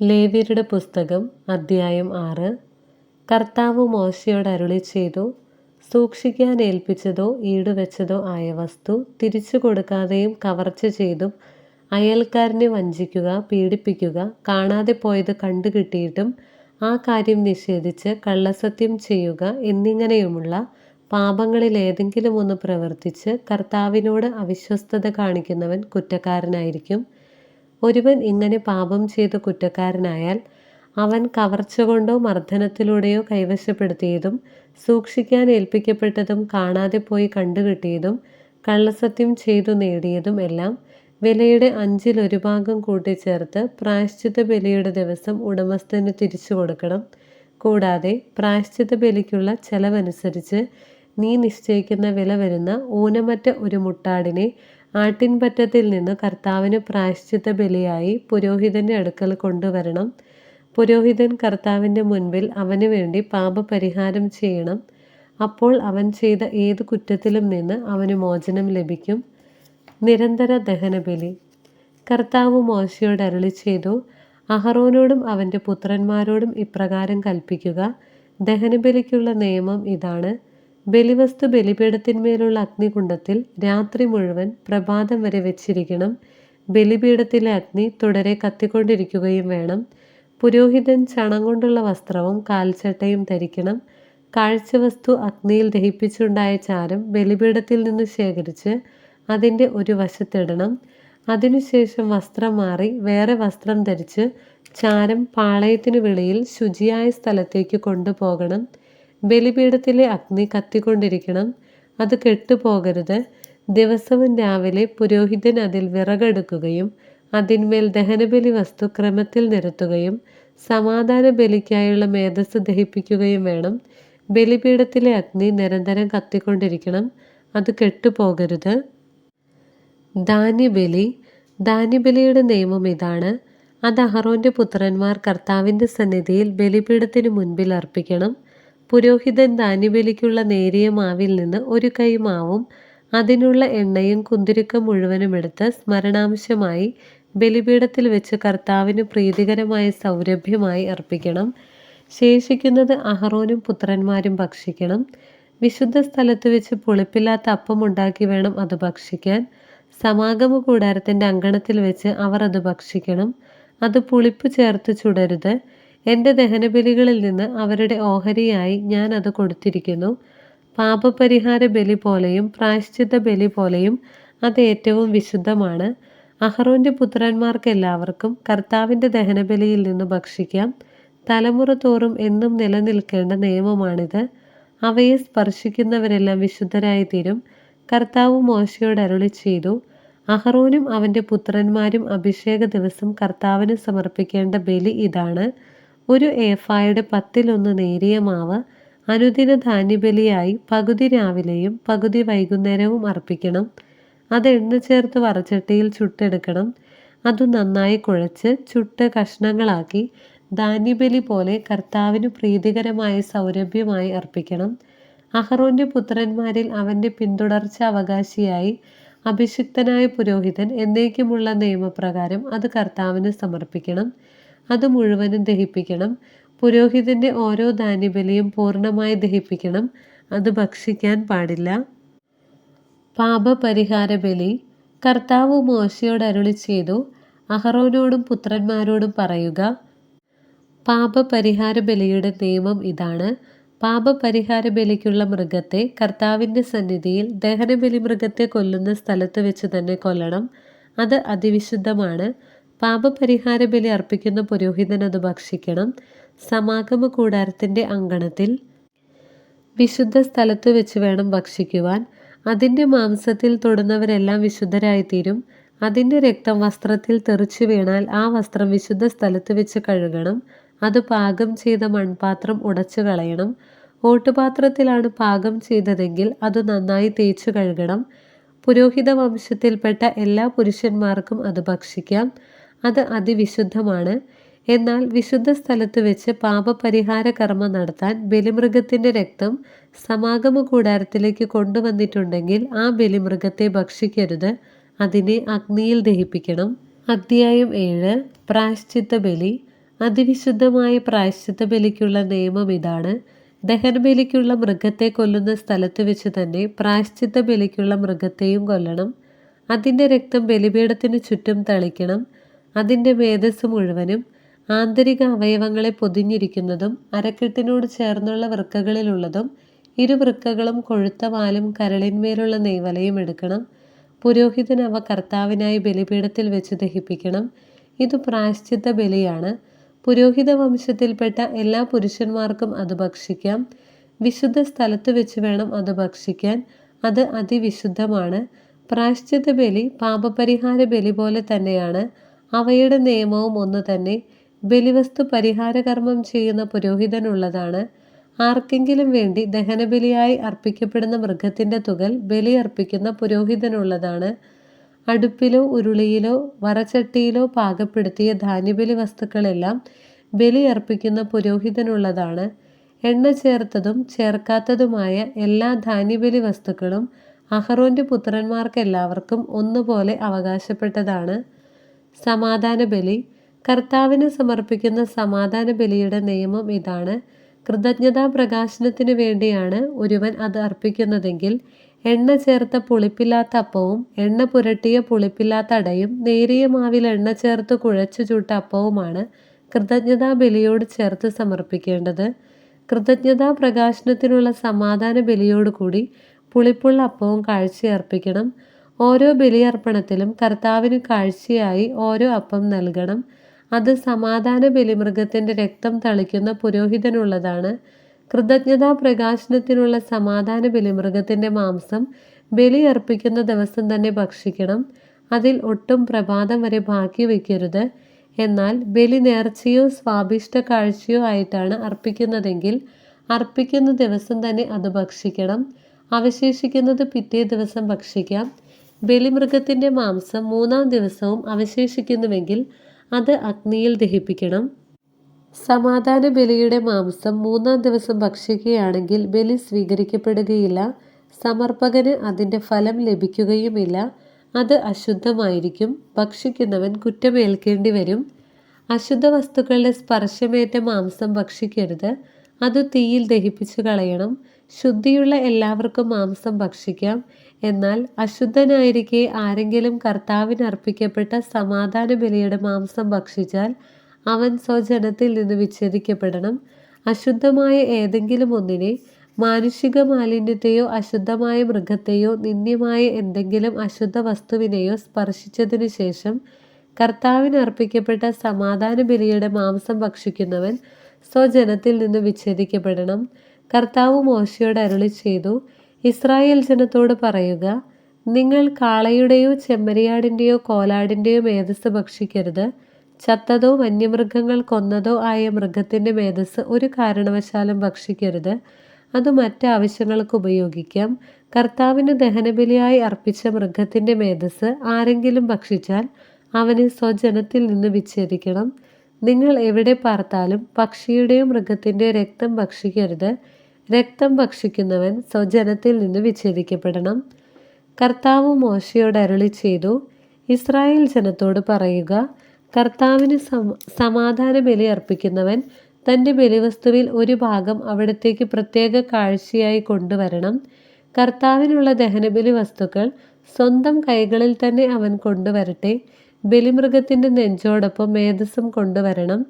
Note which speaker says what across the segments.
Speaker 1: ലേവ്യരുടെ പുസ്തകം അദ്ധ്യായം 6. കർത്താവ് മോശയോട് അരുളിച്ചെയ്തു, സൂക്ഷിക്കാൻ ഏൽപ്പിച്ചതോ ഈടുവെച്ചതോ ആയ വസ്തു തിരിച്ചു കൊടുക്കാതെയും കവർച്ച ചെയ്തും അയൽക്കാരനെ വഞ്ചിക്കുക, പീഡിപ്പിക്കുക, കാണാതെ പോയത് കണ്ടുകിട്ടിയിട്ടും ആ കാര്യം നിഷേധിച്ച് കള്ളസത്യം ചെയ്യുക എന്നിങ്ങനെയുമുള്ള പാപങ്ങളിൽ ഏതെങ്കിലും ഒന്ന് പ്രവർത്തിച്ച് കർത്താവിനോട് അവിശ്വസ്തത കാണിക്കുന്നവൻ കുറ്റക്കാരനായിരിക്കും. ഒരുവൻ ഇങ്ങനെ പാപം ചെയ്ത് കുറ്റക്കാരനായാൽ അവൻ കവർച്ച കൊണ്ടോ മർദ്ദനത്തിലൂടെയോ കൈവശപ്പെടുത്തിയതും സൂക്ഷിക്കാൻ ഏൽപ്പിക്കപ്പെട്ടതും കാണാതെ പോയി കണ്ടുകിട്ടിയതും കള്ളസത്യം ചെയ്തു നേടിയതും എല്ലാം വിലയുടെ 1/5 ഭാഗം കൂട്ടിച്ചേർത്ത് പ്രായശ്ചിത്ത ബലിയുടെ ദിവസം ഉടമസ്ഥന് തിരിച്ചു കൊടുക്കണം. കൂടാതെ പ്രായശ്ചിത്ത ബലിക്കുള്ള ചെലവനുസരിച്ച് നീ നിശ്ചയിക്കുന്ന വില വരുന്ന ഊനമറ്റ ഒരു മുട്ടാടിനെ ആട്ടിൻപറ്റത്തിൽ നിന്ന് കർത്താവിന് പ്രായശ്ചിത്ത ബലിയായി പുരോഹിതന്റെ അടുക്കൽ കൊണ്ടുവരണം. പുരോഹിതൻ കർത്താവിൻ്റെ മുൻപിൽ അവന് വേണ്ടി പാപപരിഹാരം ചെയ്യണം. അപ്പോൾ അവൻ ചെയ്ത ഏത് കുറ്റത്തിലും നിന്ന് അവന് മോചനം ലഭിക്കും. നിരന്തര ദഹനബലി. കർത്താവ് മോശയോട് അരുളിച്ചെയ്തു, അഹറോനോടും അവൻ്റെ പുത്രന്മാരോടും ഇപ്രകാരം കൽപ്പിക്കുക, ദഹനബലിക്കുള്ള നിയമം ഇതാണ്. ബലിവസ്തു ബലിപീഠത്തിന്മേലുള്ള അഗ്നികുണ്ഡത്തിൽ രാത്രി മുഴുവൻ പ്രഭാതം വരെ വെച്ചിരിക്കണം. ബലിപീഠത്തിലെ അഗ്നി തുടരെ കത്തിക്കൊണ്ടിരിക്കുകയും വേണം. പുരോഹിതൻ ചണം കൊണ്ടുള്ള വസ്ത്രവും കാൽച്ചട്ടയും ധരിക്കണം. കാഴ്ചവസ്തു അഗ്നിയിൽ ദഹിപ്പിച്ചുണ്ടായ ചാരം ബലിപീഠത്തിൽ നിന്ന് ശേഖരിച്ച് അതിൻ്റെ ഒരു വശത്തിടണം. അതിനുശേഷം വസ്ത്രം മാറി വേറെ വസ്ത്രം ധരിച്ച് ചാരം പാളയത്തിനു വെളിയിൽ ശുചിയായ സ്ഥലത്തേക്ക് കൊണ്ടുപോകണം. ബലിപീഠത്തിലെ അഗ്നി കത്തിക്കൊണ്ടിരിക്കണം, അത് കെട്ടുപോകരുത്. ദിവസവും രാവിലെ പുരോഹിതൻ അതിൽ വിറകെടുക്കുകയും അതിന്മേൽ ദഹനബലി വസ്തു ക്രമത്തിൽ നിരത്തുകയും സമാധാന ബലിക്കായുള്ള മേധസ്സ് ദഹിപ്പിക്കുകയും വേണം. ബലിപീഠത്തിലെ അഗ്നി നിരന്തരം കത്തിക്കൊണ്ടിരിക്കണം, അത് കെട്ടുപോകരുത്. ധാന്യബലി. ധാന്യബലിയുടെ നിയമം ഇതാണ്. അത് അഹറോന്റെ പുത്രന്മാർ കർത്താവിൻ്റെ സന്നിധിയിൽ ബലിപീഠത്തിന് മുൻപിൽ അർപ്പിക്കണം. പുരോഹിതൻ ധാന്യബലിക്കുള്ള നേരിയ മാവിൽ നിന്ന് ഒരു കൈ മാവും അതിനുള്ള എണ്ണയും കുന്തിരുക്കം മുഴുവനും എടുത്ത് സ്മരണാംശമായി ബലിപീഠത്തിൽ വെച്ച് കർത്താവിന് പ്രീതികരമായ സൗരഭ്യമായി അർപ്പിക്കണം. ശേഷിക്കുന്നത് അഹറോനും പുത്രന്മാരും ഭക്ഷിക്കണം. വിശുദ്ധ സ്ഥലത്ത് വെച്ച് പുളിപ്പില്ലാത്ത അപ്പം ഉണ്ടാക്കി വേണം അത് ഭക്ഷിക്കാൻ. സമാഗമ കൂടാരത്തിൻ്റെ അങ്കണത്തിൽ വെച്ച് അവർ അത് ഭക്ഷിക്കണം. അത് പുളിപ്പ് ചേർത്ത് ചുടരുത്. എൻ്റെ ദഹനബലികളിൽ നിന്ന് അവരുടെ ഓഹരിയായി ഞാൻ അത് കൊടുത്തിരിക്കുന്നു. പാപപരിഹാര ബലി പോലെയും പ്രായശ്ചിത്ത ബലി പോലെയും അത് ഏറ്റവും വിശുദ്ധമാണ്. അഹറോന്റെ പുത്രന്മാർക്കെല്ലാവർക്കും കർത്താവിൻ്റെ ദഹനബലിയിൽ നിന്ന് ഭക്ഷിക്കാം. തലമുറ തോറും എന്നും നിലനിൽക്കേണ്ട നിയമമാണിത്. അവയെ സ്പർശിക്കുന്നവരെല്ലാം വിശുദ്ധരായി തീരും. കർത്താവ് മോശയോട് അരുളിച്ചെയ്തു, അഹറോനും അവൻ്റെ പുത്രന്മാരും അഭിഷേക ദിവസം കർത്താവിന് സമർപ്പിക്കേണ്ട ബലി ഇതാണ്. ഒരു ഏഫായുടെ 1/10 നേരിയ മാവ് അനുദിന ധാന്യബലിയായി പകുതി രാവിലെയും പകുതി വൈകുന്നേരവും അർപ്പിക്കണം. അത് എണ്ണ ചേർത്ത് വറച്ചട്ടിയിൽ ചുട്ടെടുക്കണം. അത് നന്നായി കുഴച്ച് ചുട്ട് കഷ്ണങ്ങളാക്കി ധാന്യബലി പോലെ കർത്താവിന് പ്രീതികരമായ സൗരഭ്യമായി അർപ്പിക്കണം. അഹറോന്റെ പുത്രന്മാരിൽ അവൻ്റെ പിന്തുടർച്ച അവകാശിയായി അഭിഷിക്തനായ പുരോഹിതൻ എന്നേക്കുമുള്ള നിയമപ്രകാരം അത് കർത്താവിന് സമർപ്പിക്കണം. അത് മുഴുവനും ദഹിപ്പിക്കണം. പുരോഹിതന്റെ ഓരോ ധാന്യബലിയും പൂർണ്ണമായി ദഹിപ്പിക്കണം. അത് ഭക്ഷിക്കാൻ പാടില്ല. പാപപരിഹാര ബലി. കർത്താവ് മോശയോട് അരുളിച്ചെയ്തു, അഹറോനോടും പുത്രന്മാരോടും പറയുക, പാപപരിഹാര ബലിയുടെ നിയമം ഇതാണ്. പാപപരിഹാര ബലിക്കുള്ള മൃഗത്തെ കർത്താവിൻ്റെ സന്നിധിയിൽ ദഹനബലി മൃഗത്തെ കൊല്ലുന്ന സ്ഥലത്ത് വെച്ച് തന്നെ കൊല്ലണം. അത് അതിവിശുദ്ധമാണ്. പാപപരിഹാര ബലി അർപ്പിക്കുന്ന പുരോഹിതൻ അത് ഭക്ഷിക്കണം. സമാഗമ കൂടാരത്തിൻ്റെ അങ്കണത്തിൽ വിശുദ്ധ സ്ഥലത്ത് വെച്ച് വേണം ഭക്ഷിക്കുവാൻ. അതിൻ്റെ മാംസത്തിൽ തൊടുന്നവരെല്ലാം വിശുദ്ധരായിത്തീരും. അതിൻ്റെ രക്തം വസ്ത്രത്തിൽ തെറിച്ചു വീണാൽ ആ വസ്ത്രം വിശുദ്ധ സ്ഥലത്ത് വെച്ച് കഴുകണം. അത് പാകം ചെയ്ത മൺപാത്രം ഉടച്ചു കളയണം. ഓട്ടുപാത്രത്തിലാണ് പാകം ചെയ്തതെങ്കിൽ അത് നന്നായി തേച്ചു കഴുകണം. പുരോഹിത വംശത്തിൽപ്പെട്ട എല്ലാ പുരുഷന്മാർക്കും അത് ഭക്ഷിക്കാം. അത് അതിവിശുദ്ധമാണ്. എന്നാൽ വിശുദ്ധ സ്ഥലത്ത് വെച്ച് പാപപരിഹാര കർമ്മം നടത്താൻ ബലിമൃഗത്തിൻ്റെ രക്തം സമാഗമ കൂടാരത്തിലേക്ക് കൊണ്ടുവന്നിട്ടുണ്ടെങ്കിൽ ആ ബലിമൃഗത്തെ ഭക്ഷിക്കരുത്. അതിനെ അഗ്നിയിൽ ദഹിപ്പിക്കണം. അദ്ധ്യായം 7. പ്രായശ്ചിത്ത ബലി. അതിവിശുദ്ധമായ പ്രായശ്ചിത്ത ബലിക്കുള്ള നിയമം ഇതാണ്. ദഹനബലിക്കുള്ള മൃഗത്തെ കൊല്ലുന്ന സ്ഥലത്ത് വെച്ച് തന്നെ പ്രായശ്ചിത്ത ബലിക്കുള്ള മൃഗത്തെയും കൊല്ലണം. അതിൻ്റെ രക്തം ബലിപീഠത്തിന് ചുറ്റും തളിക്കണം. അതിൻ്റെ മേധസ് മുഴുവനും ആന്തരിക അവയവങ്ങളെ പൊതിഞ്ഞിരിക്കുന്നതും അരക്കെട്ടിനോട് ചേർന്നുള്ള വൃക്കകളിലുള്ളതും ഇരുവൃക്കകളും കൊഴുത്ത വാലും കരളിന്മേലുള്ള നെയ്വലയും എടുക്കണം. പുരോഹിതൻ അവ കർത്താവിനായി ബലിപീഠത്തിൽ വെച്ച് ദഹിപ്പിക്കണം. ഇത് പ്രായശ്ചിത്ത ബലിയാണ്. പുരോഹിത വംശത്തിൽപ്പെട്ട എല്ലാ പുരുഷന്മാർക്കും അത് ഭക്ഷിക്കാം. വിശുദ്ധ സ്ഥലത്ത് വെച്ച് വേണം അത് ഭക്ഷിക്കാൻ. അത് അതിവിശുദ്ധമാണ്. പ്രായശ്ചിത്ത ബലി പാപപരിഹാര ബലി പോലെ തന്നെയാണ്. അവയുടെ നിയമവും ഒന്ന് തന്നെ. ബലിവസ്തു പരിഹാരകർമ്മം ചെയ്യുന്ന പുരോഹിതനുള്ളതാണ്. ആർക്കെങ്കിലും വേണ്ടി ദഹനബലിയായി അർപ്പിക്കപ്പെടുന്ന മൃഗത്തിൻ്റെ തുകൽ ബലി അർപ്പിക്കുന്ന പുരോഹിതനുള്ളതാണ്. അടുപ്പിലോ ഉരുളിയിലോ വറചട്ടിയിലോ പാകപ്പെടുത്തിയ ധാന്യബലി വസ്തുക്കളെല്ലാം ബലി അർപ്പിക്കുന്ന പുരോഹിതനുള്ളതാണ്. എണ്ണ ചേർത്തതും ചേർക്കാത്തതുമായ എല്ലാ ധാന്യബലി വസ്തുക്കളും അഹറോൻ്റെ പുത്രന്മാർക്കെല്ലാവർക്കും ഒന്നുപോലെ അവകാശപ്പെട്ടതാണ്. സമാധാന ബലി. കർത്താവിന് സമർപ്പിക്കുന്ന സമാധാന ബലിയുടെ നിയമം ഇതാണ്. കൃതജ്ഞതാ പ്രകാശനത്തിനു വേണ്ടിയാണ് ഒരുവൻ അത് അർപ്പിക്കുന്നതെങ്കിൽ എണ്ണ ചേർത്ത പുളിപ്പില്ലാത്ത അപ്പവും എണ്ണ പുരട്ടിയ പുളിപ്പില്ലാത്ത അടയും നേരിയ മാവിൽ എണ്ണ ചേർത്ത് കുഴച്ചു ചുട്ട അപ്പവുമാണ് കൃതജ്ഞതാ ബലിയോട് ചേർത്ത് സമർപ്പിക്കേണ്ടത്. കൃതജ്ഞതാ പ്രകാശനത്തിനുള്ള സമാധാന ബലിയോടുകൂടി പുളിപ്പുള്ള അപ്പവും കാഴ്ചയർപ്പിക്കണം. ഓരോ ബലിയർപ്പണത്തിലും കർത്താവിന് കാഴ്ചയായി ഓരോ അപ്പം നൽകണം. അത് സമാധാന ബലിമൃഗത്തിൻ്റെ രക്തം തളിക്കുന്ന പുരോഹിതനുള്ളതാണ്. കൃതജ്ഞതാ പ്രകാശനത്തിനുള്ള സമാധാന ബലിമൃഗത്തിൻ്റെ മാംസം ബലി അർപ്പിക്കുന്ന ദിവസം തന്നെ ഭക്ഷിക്കണം. അതിൽ ഒട്ടും പ്രഭാതം വരെ ബാക്കി വയ്ക്കരുത്. എന്നാൽ ബലി നേർച്ചയോ സ്വാഭിഷ്ട കാഴ്ചയോ ആയിട്ടാണ് അർപ്പിക്കുന്നതെങ്കിൽ അർപ്പിക്കുന്ന ദിവസം തന്നെ അത് ഭക്ഷിക്കണം. അവശേഷിക്കുന്നത് പിറ്റേ ദിവസം ഭക്ഷിക്കാം. ബലിമൃഗത്തിൻ്റെ മാംസം 3-ാം ദിവസവും അവശേഷിക്കുന്നുവെങ്കിൽ അത് അഗ്നിയിൽ ദഹിപ്പിക്കണം. സമാധാന ബലിയുടെ മാംസം 3-ാം ദിവസം ഭക്ഷിക്കുകയാണെങ്കിൽ ബലി സ്വീകരിക്കപ്പെടുകയില്ല. സമർപ്പകന് അതിൻ്റെ ഫലം ലഭിക്കുകയുമില്ല. അത് അശുദ്ധമായിരിക്കും. ഭക്ഷിക്കുന്നവൻ കുറ്റമേൽക്കേണ്ടി വരും. അശുദ്ധ വസ്തുക്കളുടെ സ്പർശമേറ്റ മാംസം ഭക്ഷിക്കരുത്. അത് തീയിൽ ദഹിപ്പിച്ചു കളയണം. ശുദ്ധിയുള്ള എല്ലാവർക്കും മാംസം ഭക്ഷിക്കാം. എന്നാൽ അശുദ്ധനായിരിക്കെ ആരെങ്കിലും കർത്താവിന് അർപ്പിക്കപ്പെട്ട സമാധാന ബലിയുടെ മാംസം ഭക്ഷിച്ചാൽ അവൻ സ്വജനത്തിൽ നിന്ന് വിച്ഛേദിക്കപ്പെടണം. അശുദ്ധമായ ഏതെങ്കിലും ഒന്നിനെ, മാനുഷിക മാലിന്യത്തെയോ അശുദ്ധമായ മൃഗത്തെയോ നിന്ദ്യമായ എന്തെങ്കിലും അശുദ്ധ വസ്തുവിനെയോ സ്പർശിച്ചതിനു ശേഷം കർത്താവിന് അർപ്പിക്കപ്പെട്ട സമാധാന ബലിയുടെ മാംസം ഭക്ഷിക്കുന്നവൻ സ്വജനത്തിൽ നിന്ന് വിച്ഛേദിക്കപ്പെടണം. കർത്താവ് മോശയോട് അരുളി ചെയ്തു, ഇസ്രായേൽ ജനത്തോട് പറയുക, നിങ്ങൾ കാളയുടെയോ ചെമ്മരിയാടിൻ്റെയോ കോലാടിൻ്റെയോ മേധസ് ഭക്ഷിക്കരുത്. ചത്തതോ വന്യമൃഗങ്ങൾ കൊന്നതോ ആയ മൃഗത്തിൻ്റെ മേധസ് ഒരു കാരണവശാലും ഭക്ഷിക്കരുത്. അത് മറ്റാവശ്യങ്ങൾക്ക് ഉപയോഗിക്കാം. കർത്താവിന് ദഹനബലിയായി അർപ്പിച്ച മൃഗത്തിൻ്റെ മേധസ് ആരെങ്കിലും ഭക്ഷിച്ചാൽ അവനെ സ്വജനത്തിൽ നിന്ന് വിച്ഛേദിക്കണം. നിങ്ങൾ എവിടെ പാർത്താലും പക്ഷിയുടെയോ മൃഗത്തിൻ്റെയോ രക്തം ഭക്ഷിക്കരുത്. രക്തം ഭക്ഷിക്കുന്നവൻ സ്വജനത്തിൽ നിന്ന് വിച്ഛേദിക്കപ്പെടണം. കർത്താവ് മോശയോട് അരുളി ചെയ്തു, ഇസ്രായേൽ ജനത്തോട് പറയുക, കർത്താവിന് സമാധാന ബലി അർപ്പിക്കുന്നവൻ തൻ്റെ ബലിവസ്തുവിൽ ഒരു ഭാഗം അവിടത്തേക്ക് പ്രത്യേക കാഴ്ചയായി കൊണ്ടുവരണം. കർത്താവിനുള്ള ദഹനബലി വസ്തുക്കൾ സ്വന്തം കൈകളിൽ തന്നെ അവൻ കൊണ്ടുവരട്ടെ. ബലിമൃഗത്തിൻ്റെ നെഞ്ചോടൊപ്പം മേധസ്സും കൊണ്ടുവരണം.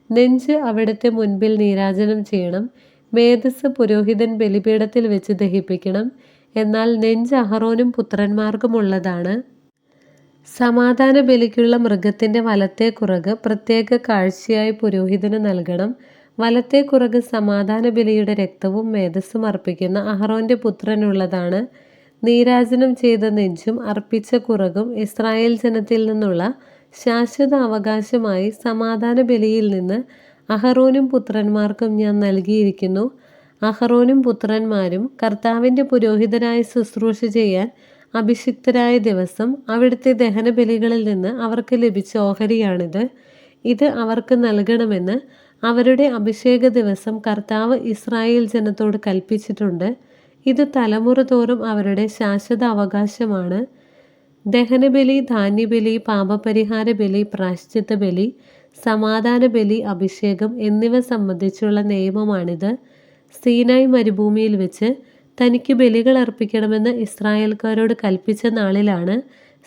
Speaker 1: നെഞ്ച് അവിടുത്തെ മുൻപിൽ നീരാജനം ചെയ്യണം. മേധസ്സ് പുരോഹിതൻ ബലിപീഠത്തിൽ വെച്ച് ദഹിപ്പിക്കണം. എന്നാൽ നെഞ്ച് അഹറോനും പുത്രന്മാർക്കുമുള്ളതാണ്. സമാധാന ബലിക്കുള്ള മൃഗത്തിൻ്റെ വലത്തെ കുറക് പ്രത്യേക കാഴ്ചയായി പുരോഹിതന് നൽകണം. വലത്തെ കുറക് സമാധാന ബലിയുടെ രക്തവും മേധസ്സും അർപ്പിക്കുന്ന അഹറോൻ്റെ പുത്രനുള്ളതാണ്. നീരാജനം ചെയ്ത നെഞ്ചും അർപ്പിച്ച കുറകും ഇസ്രായേൽ ജനത്തിൽ നിന്നുള്ള ശാശ്വത അവകാശമായി സമാധാന ബലിയിൽ നിന്ന് അഹറോനും പുത്രന്മാർക്കും ഞാൻ നൽകിയിരിക്കുന്നു. അഹറോനും പുത്രന്മാരും കർത്താവിൻ്റെ പുരോഹിതനായി ശുശ്രൂഷ ചെയ്യാൻ അഭിഷിക്തരായ ദിവസം അവിടുത്തെ ദഹനബലികളിൽ നിന്ന് അവർക്ക് ലഭിച്ച ഓഹരിയാണിത്. ഇത് അവർക്ക് നൽകണമെന്ന് അവരുടെ അഭിഷേക ദിവസം കർത്താവ് ഇസ്രായേൽ ജനത്തോട് കൽപ്പിച്ചിട്ടുണ്ട്. ഇത് തലമുറ തോറും അവരുടെ ശാശ്വത അവകാശമാണ്. ദഹനബലി, ധാന്യബലി, പാപപരിഹാര ബലി, പ്രായശ്ചിത്ത ബലി, സമാധാന ബലി, അഭിഷേകം എന്നിവ സംബന്ധിച്ചുള്ള നിയമമാണിത്. സീനായ് മരുഭൂമിയിൽ വെച്ച് തനിക്ക് ബലികൾ അർപ്പിക്കണമെന്ന് ഇസ്രായേൽക്കാരോട് കൽപ്പിച്ച നാളിലാണ്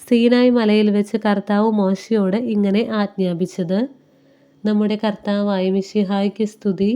Speaker 1: സീനായ് മലയിൽ വെച്ച് കർത്താവ് മോശയോട് ഇങ്ങനെ ആജ്ഞാപിച്ചത്. നമ്മുടെ കർത്താവായ മിശിഹായ്ക്ക് സ്തുതി.